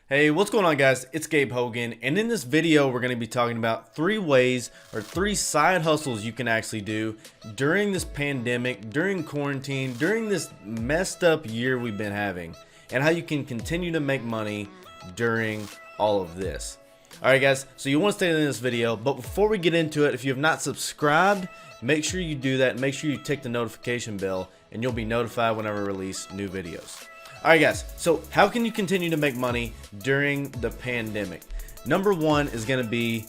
Hey, what's going on, guys? It's Gabe Hogan, and in this video we're going to be talking about three ways or three side hustles you can actually do during this pandemic, during quarantine, during this messed up year we've been having, and how you can continue to make money during all of this. Alright guys, so you want to stay in this video, but before we get into it, if you have not subscribed, make sure you do that, and make sure you tick the notification bell, and you'll be notified whenever I release new videos. Alright guys, so how can you continue to make money during the pandemic? Number one is going to be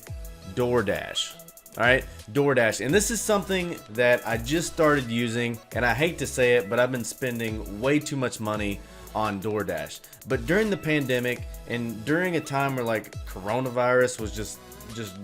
DoorDash. Alright, DoorDash. And this is something that I just started using, and I hate to say it, but I've been spending way too much money on DoorDash. But during the pandemic and during a time where like coronavirus was just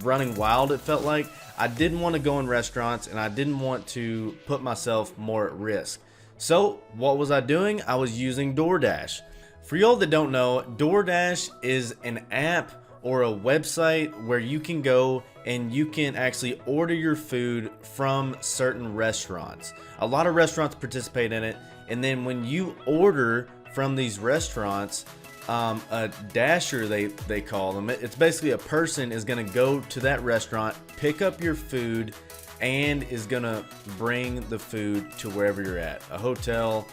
running wild, it felt like, I didn't want to go in restaurants and I didn't want to put myself more at risk. So what was I doing? I was using DoorDash. For y'all that don't know, DoorDash is an app or a website where you can go and you can actually order your food from certain restaurants. A lot of restaurants participate in it, and then when you order from these restaurants, a dasher they call them, it's basically a person is going to go to that restaurant, pick up your food, and is gonna bring the food to wherever you're at, a hotel,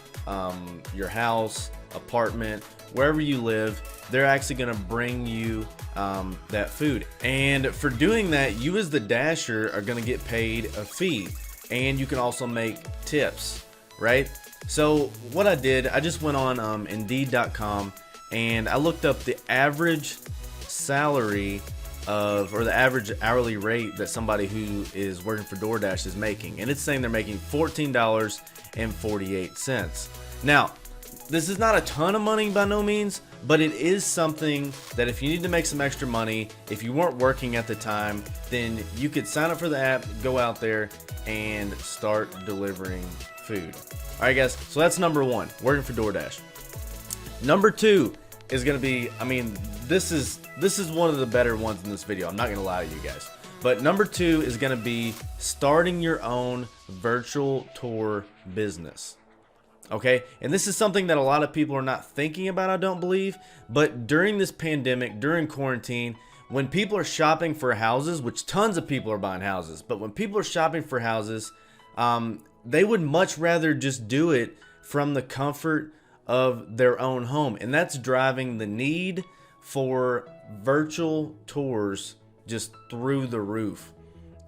your house, apartment, wherever you live. They're actually gonna bring you that food, and for doing that, you as the dasher are gonna get paid a fee, and you can also make tips, right? So what I did, I just went on Indeed.com and I looked up the average salary or the average hourly rate that somebody who is working for DoorDash is making, and it's saying they're making $14.48. Now, this is not a ton of money by no means, but it is something that if you need to make some extra money, if you weren't working at the time, then you could sign up for the app, go out there, and start delivering food. All right, guys. So that's number one, working for DoorDash. Number two is going to be, this is one of the better ones in this video. I'm not going to lie to you guys. But number two is going to be starting your own virtual tour business. Okay? And this is something that a lot of people are not thinking about, I don't believe. But during this pandemic, during quarantine, when people are shopping for houses, which tons of people are buying houses, but when people are shopping for houses, they would much rather just do it from the comfort of their own home. And that's driving the need for virtual tours just through the roof,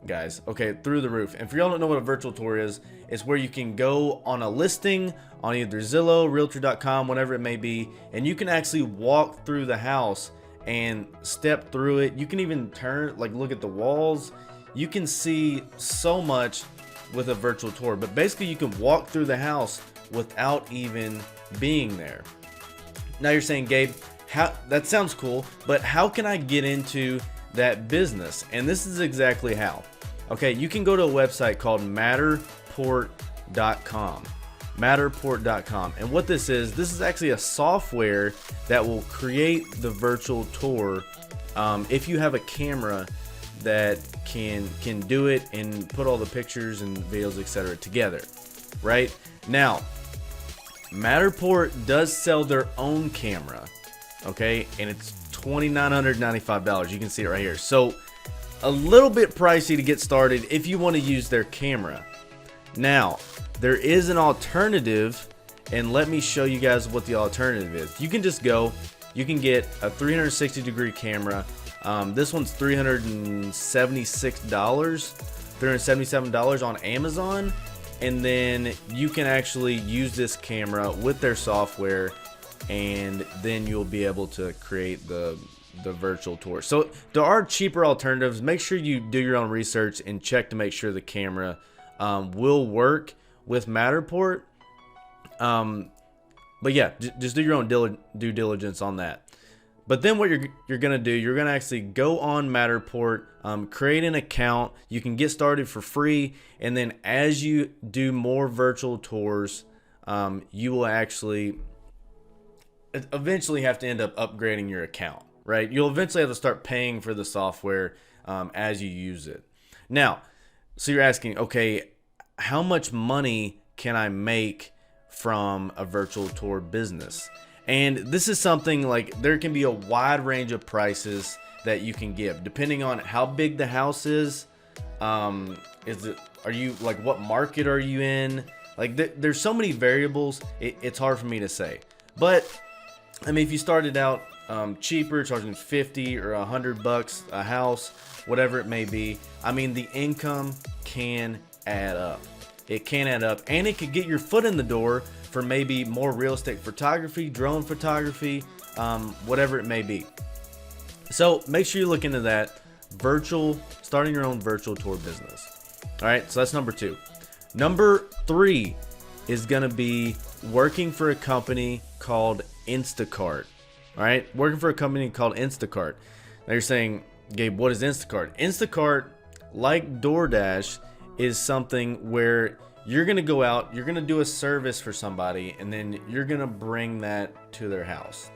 guys. Okay, through the roof. And for y'all don't know what a virtual tour is, it's where you can go on a listing on either Zillow, Realtor.com, whatever it may be, and you can actually walk through the house and step through it. You can even turn, like, look at the walls. You can see so much with a virtual tour, but basically you can walk through the house without even being there. Now you're saying, Gabe, that sounds cool, but how can I get into that business? And this is exactly how. Okay, you can go to a website called Matterport.com. Matterport.com. And what this is actually a software that will create the virtual tour if you have a camera that can do it and put all the pictures and videos, etc. together, right? Now, Matterport does sell their own camera, okay, and it's $2,995. You can see it right here. So a little bit pricey to get started if you want to use their camera. Now, there is an alternative, and let me show you guys what the alternative is. You can just go, you can get a 360-degree camera. This one's $377 on Amazon. And then you can actually use this camera with their software, and then you'll be able to create the virtual tour. So there are cheaper alternatives. Make sure you do your own research and check to make sure the camera will work with Matterport. But yeah, just do your own due diligence on that. But then what you're going to do, you're going to actually go on Matterport, create an account. You can get started for free. And then as you do more virtual tours, you will actually eventually have to end up upgrading your account, right? You'll eventually have to start paying for the software as you use it. Now, so you're asking, okay, how much money can I make from a virtual tour business? And this is something like there can be a wide range of prices that you can give depending on how big the house is. Are you like, what market are you in? Like there's so many variables. It's hard for me to say. But I mean, if you started out cheaper, charging 50 or $100 a house, whatever it may be, I mean, the income can add up. It can add up, and it could get your foot in the door for maybe more real estate photography, drone photography, whatever it may be. So make sure you look into that. Starting your own virtual tour business. All right, so that's number 2. Number 3 is gonna be working for a company called Instacart. All right, working for a company called Instacart. Now you're saying, Gabe, what is Instacart? Instacart, like DoorDash, is something where you're gonna go out, you're gonna do a service for somebody, and then you're gonna bring that to their house.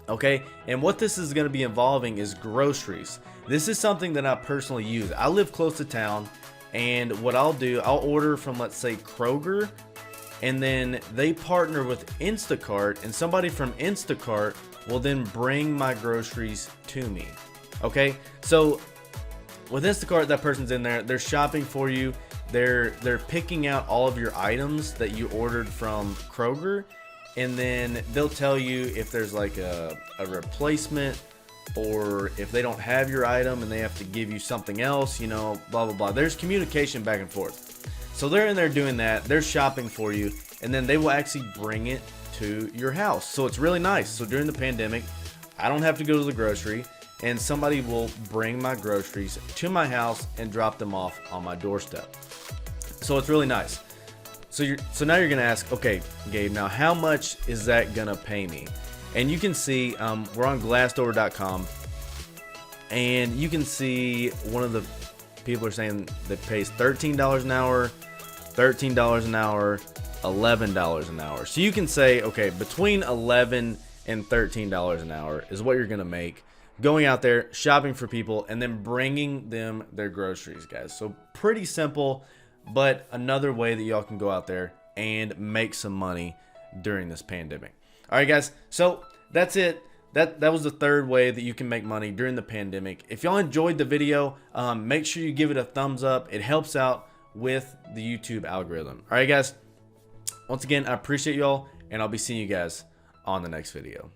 Okay, and what this is gonna be involving is groceries. This is something that I personally use. I live close to town, and what I'll do, I'll order from, let's say, Kroger, and then they partner with Instacart, and somebody from Instacart will then bring my groceries to me. Okay, so with Instacart, that person's in there, they're shopping for you, they're picking out all of your items that you ordered from Kroger, and then they'll tell you if there's like a replacement, or if they don't have your item and they have to give you something else, you know, blah blah blah. There's communication back and forth. So they're in there doing that, they're shopping for you, and then they will actually bring it to your house. So it's really nice. So during the pandemic, I don't have to go to the grocery, and somebody will bring my groceries to my house and drop them off on my doorstep. So it's really nice. So now you're gonna ask, okay, Gabe, now how much is that gonna pay me? And you can see, we're on Glassdoor.com, and you can see one of the people are saying that pays $13 an hour, $13 an hour, $11 an hour. So you can say, okay, between $11 and $13 an hour is what you're gonna make going out there shopping for people and then bringing them their groceries, guys. So pretty simple, but another way that y'all can go out there and make some money during this pandemic. All right, guys, so that's it. That was the third way that you can make money during the pandemic. If y'all enjoyed the video, make sure you give it a thumbs up. It helps out with the YouTube algorithm. All right, guys, once again, I appreciate y'all, and I'll be seeing you guys on the next video.